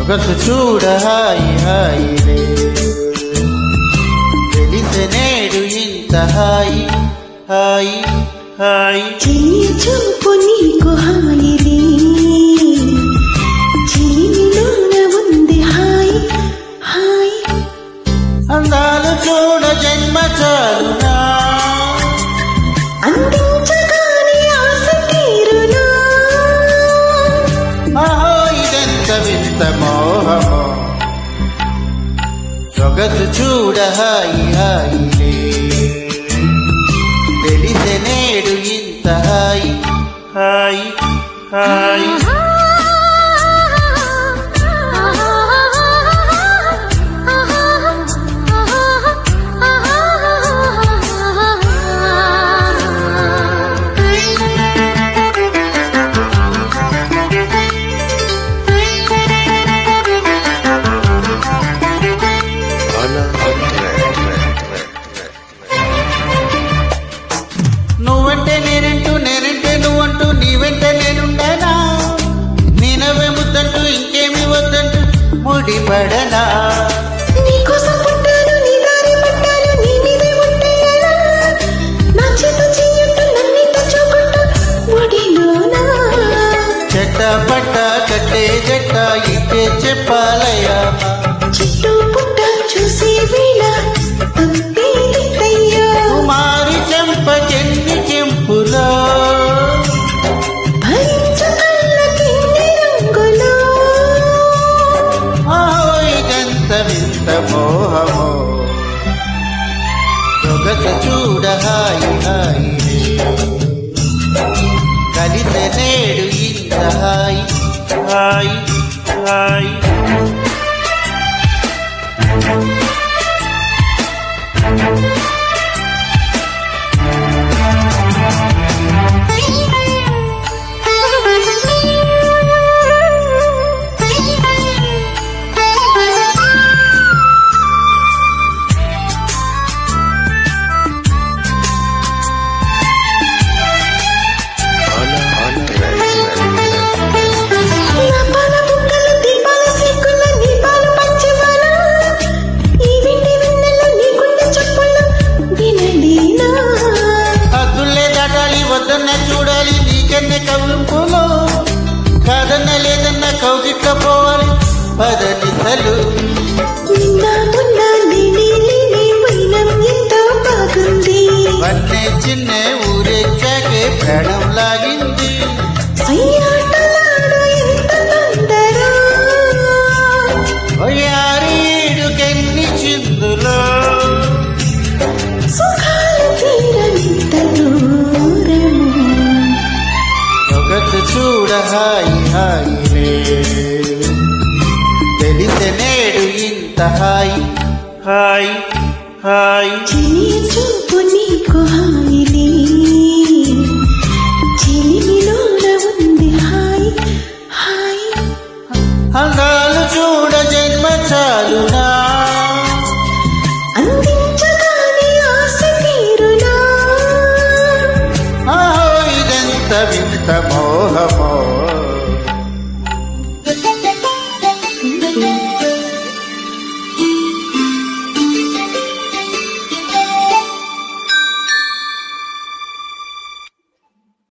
సొగసు చూడ హాయి హాయిలే తెలిసే నేడు ఇంత హాయి హాయి హాయి చూపు నీకు హాయిలే చిలిమిలోన ఉంది హాయి హాయి అందాలు చూడ జన్మ చాలునా అందించగానే ఆశ తీరునా ఆహో ఇదెంత వింత మోహమో సొగసు చూడ హాయి హాయిలే తెలిసే నేడు ఇంత హాయి హాయి హాయి నువ్వంటే నేనంటూ నేనంటే నువ్వంటూ నీ వెంట నేనుండనా నేనవే ముద్దంటూ ఇంకేమి వద్దంటూ ముడిపడనా నీకోసం పుట్టాను నీ దారి పట్టాను నీ మీదే ఉంటే ఎలా నా చేత చెయ్యట్టు నన్నిట చూకుంటూ ఒడిలోనా చెట్ట పట్ట కట్టే జట్ట ఇట్టే చెప్పాలయ్యా చుట్టూ పుట్ట చూసే వేళ తప్పేదయ్యా కుమారి చెంపకెన్ని చెంపులో భరించు కళ్ళకెన్ని రంగులో ఆహో ఇదెంత వింత మోహమో సొగసు చూడ హాయి హాయిలే కలిసే నేడు ఇంత హాయి హాయి హాయి నా పాల బుగ్గలు దీపాల సిగ్గుల నీ పాలు పంచవాలా ఈ వెండి వెన్నెల నీ గుండె చప్పుళ్ళు వినలేనా హద్దులే దాటాలి వద్దన్న చూడాలి నీకన్నే కవింపులో కాదన్న లేదన్న కౌగిట్ల పోవాలి పదనిసలు నిన్న మొన్న లేనే వైనం ఎంతో బాగుంది వన్నే చిన్న ఊరెచ్చాకే ప్రాణం లాగింది సయ్యాటలాడు ఎంత తొందర ఒయ్యారీడుకెన్ని చిందులో సుఖాలు తీరనింత దూరము సొగసు చూడ హాయి హాయిలే తెలిసే నేడు ఇంత హాయి హాయి హాయి చిలియ చూపు నీకు హాయిలే చిలిమిలోన ఉంది హాయి హాయి అందాలు చూడ జన్మ చాలునా అందించగానే ఆశ తీరునా ఆహో ఇదెంత వింత మోహమో